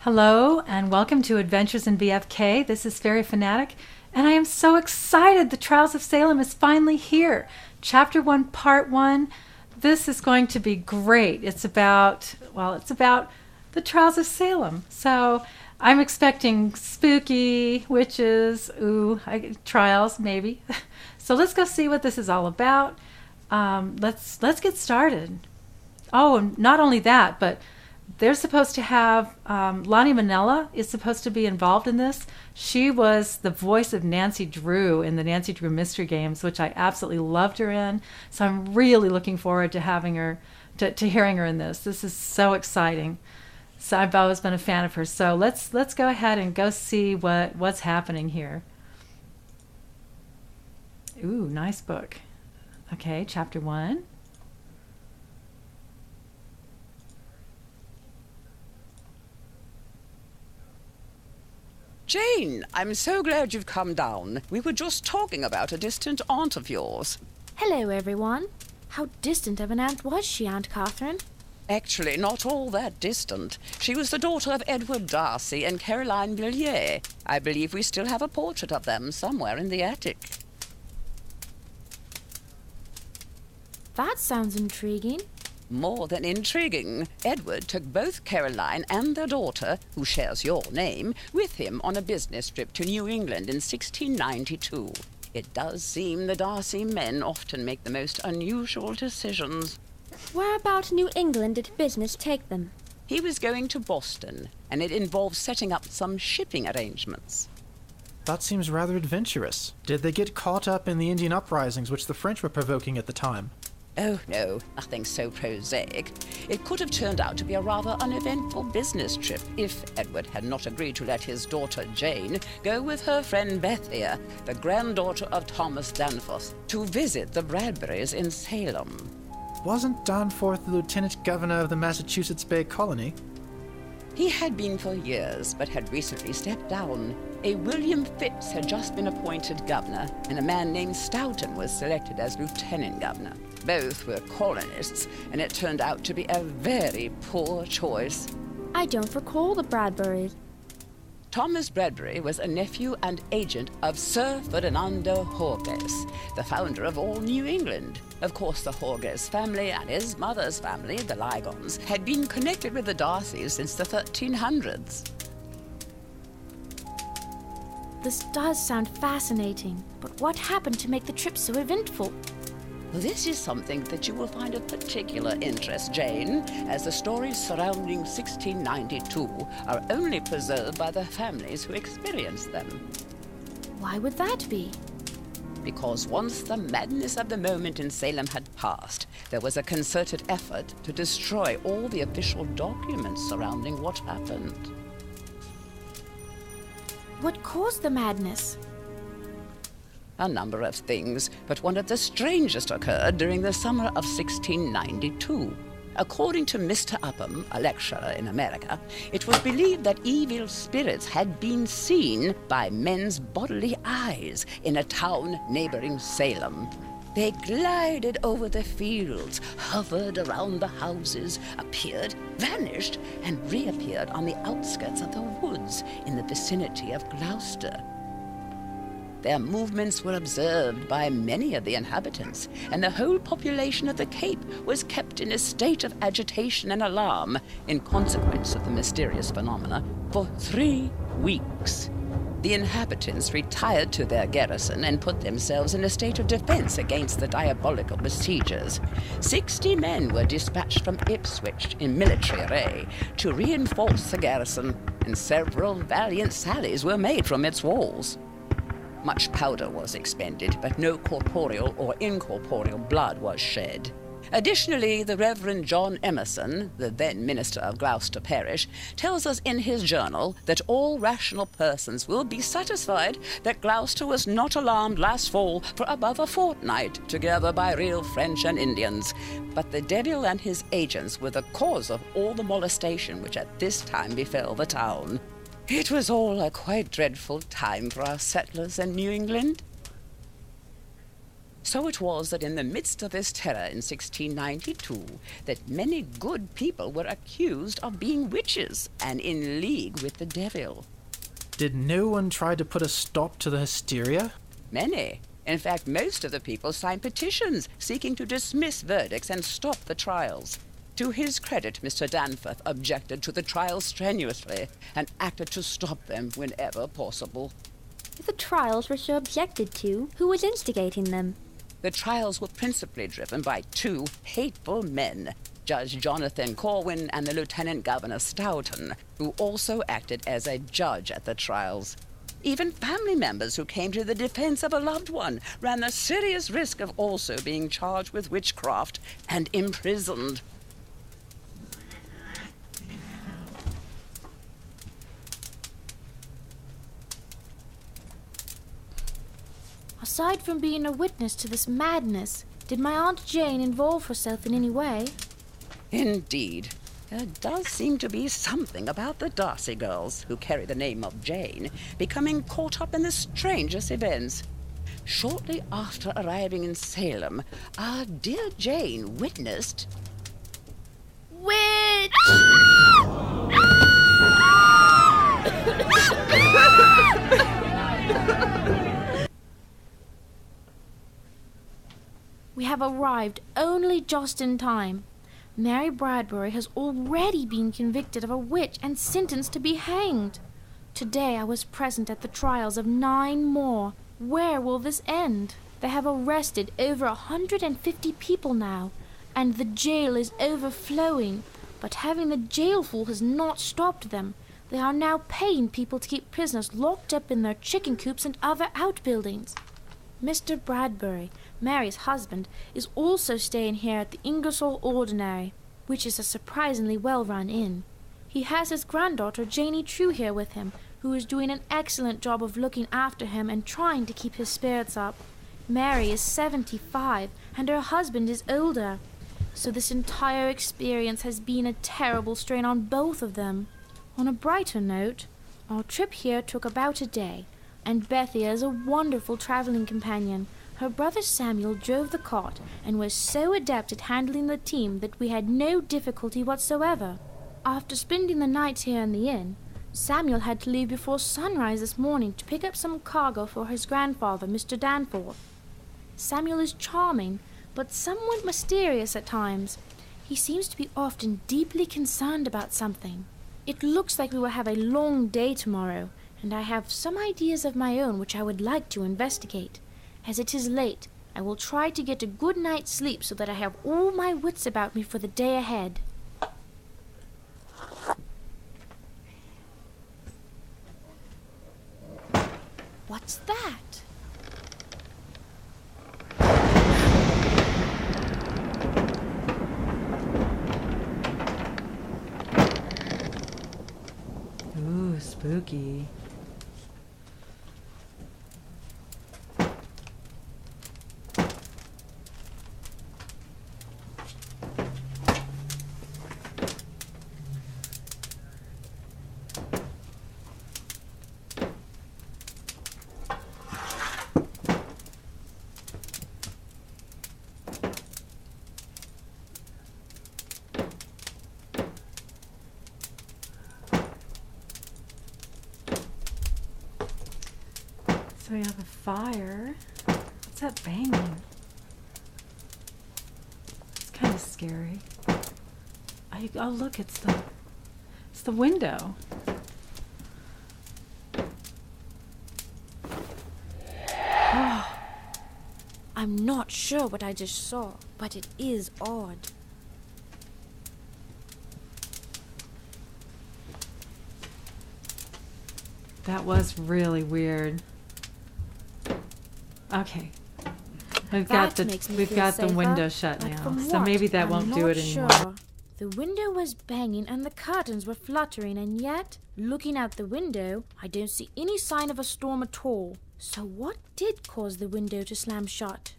Hello and welcome to Adventures in BFK. This is Fairy Fanatic, and I am so excited. The Trials of Salem is finally here. Chapter 1, Part 1. This is going to be great. It's about the Trials of Salem. So I'm expecting spooky witches, trials maybe. So let's go see what this is all about. Let's get started. Oh, and not only that, but they're supposed to have, Lonnie Manella is supposed to be involved in this. She was the voice of Nancy Drew in the Nancy Drew Mystery Games, which I absolutely loved her in. So I'm really looking forward to having her, to hearing her in this. This is so exciting. So I've always been a fan of her. So let's go ahead and go see what's happening here. Ooh, nice book. Okay, chapter 1. Jane, I'm so glad you've come down. We were just talking about a distant aunt of yours. Hello, everyone. How distant of an aunt was she, Aunt Catherine? Actually, not all that distant. She was the daughter of Edward Darcy and Caroline Villiers. I believe we still have a portrait of them somewhere in the attic. That sounds intriguing. More than intriguing. Edward took both Caroline and their daughter, who shares your name, with him on a business trip to New England in 1692. It does seem the Darcy men often make the most unusual decisions. Where about New England did business take them? He was going to Boston, and it involved setting up some shipping arrangements. That seems rather adventurous. Did they get caught up in the Indian uprisings which the French were provoking at the time? Oh, no, nothing so prosaic. It could have turned out to be a rather uneventful business trip if Edward had not agreed to let his daughter Jane go with her friend Bethia, the granddaughter of Thomas Danforth, to visit the Bradburys in Salem. Wasn't Danforth the lieutenant governor of the Massachusetts Bay Colony? He had been for years, but had recently stepped down. A William Phipps had just been appointed governor, and a man named Stoughton was selected as lieutenant governor. Both were colonists, and it turned out to be a very poor choice. I don't recall the Bradburys. Thomas Bradbury was a nephew and agent of Sir Ferdinando Horges, the founder of all New England. Of course, the Horges family and his mother's family, the Lygons, had been connected with the Darcys since the 1300s. This does sound fascinating, but what happened to make the trip so eventful? This is something that you will find of particular interest, Jane, as the stories surrounding 1692 are only preserved by the families who experienced them. Why would that be? Because once the madness of the moment in Salem had passed, there was a concerted effort to destroy all the official documents surrounding what happened. What caused the madness? A number of things, but one of the strangest occurred during the summer of 1692. According to Mr. Upham, a lecturer in America, it was believed that evil spirits had been seen by men's bodily eyes in a town neighboring Salem. They glided over the fields, hovered around the houses, appeared, vanished, and reappeared on the outskirts of the woods in the vicinity of Gloucester. Their movements were observed by many of the inhabitants, and the whole population of the Cape was kept in a state of agitation and alarm in consequence of the mysterious phenomena for 3 weeks. The inhabitants retired to their garrison and put themselves in a state of defense against the diabolical besiegers. 60 men were dispatched from Ipswich in military array to reinforce the garrison, and several valiant sallies were made from its walls. Much powder was expended, but no corporeal or incorporeal blood was shed. Additionally, the Reverend John Emerson, the then minister of Gloucester Parish, tells us in his journal that all rational persons will be satisfied that Gloucester was not alarmed last fall for above a fortnight together by real French and Indians. But the devil and his agents were the cause of all the molestation which at this time befell the town. It was all a quite dreadful time for our settlers in New England. So it was that in the midst of this terror in 1692, that many good people were accused of being witches and in league with the devil. Did no one try to put a stop to the hysteria? Many. In fact, most of the people signed petitions seeking to dismiss verdicts and stop the trials. To his credit, Mr. Danforth objected to the trials strenuously and acted to stop them whenever possible. If the trials were so objected to, who was instigating them? The trials were principally driven by two hateful men, Judge Jonathan Corwin and the Lieutenant Governor Stoughton, who also acted as a judge at the trials. Even family members who came to the defense of a loved one ran the serious risk of also being charged with witchcraft and imprisoned. Aside from being a witness to this madness, did my Aunt Jane involve herself in any way? Indeed. There does seem to be something about the Darcy girls, who carry the name of Jane, becoming caught up in the strangest events. Shortly after arriving in Salem, our dear Jane witnessed... Witch! We have arrived only just in time. Mary Bradbury has already been convicted of a witch and sentenced to be hanged. Today I was present at the trials of 9 more. Where will this end? They have arrested over 150 people now, and the jail is overflowing. But having the jail full has not stopped them. They are now paying people to keep prisoners locked up in their chicken coops and other outbuildings. Mr. Bradbury, Mary's husband, is also staying here at the Ingersoll Ordinary, which is a surprisingly well-run inn. He has his granddaughter Janie True here with him, who is doing an excellent job of looking after him and trying to keep his spirits up. Mary is 75, and her husband is older. So this entire experience has been a terrible strain on both of them. On a brighter note, our trip here took about a day, and Bethia is a wonderful traveling companion. Her brother Samuel drove the cart and was so adept at handling the team that we had no difficulty whatsoever. After spending the night here in the inn, Samuel had to leave before sunrise this morning to pick up some cargo for his grandfather, Mr. Danforth. Samuel is charming, but somewhat mysterious at times. He seems to be often deeply concerned about something. It looks like we will have a long day tomorrow, and I have some ideas of my own which I would like to investigate. As it is late, I will try to get a good night's sleep so that I have all my wits about me for the day ahead. What's that? Ooh, spooky. So we have a fire. What's that banging? It's kind of scary. Oh look, it's the window. Oh. I'm not sure what I just saw, but it is odd. That was really weird. Okay. We've got the window shut now, so maybe that won't do it anymore. Sure. The window was banging and the curtains were fluttering, and yet, looking out the window, I don't see any sign of a storm at all. So what did cause the window to slam shut?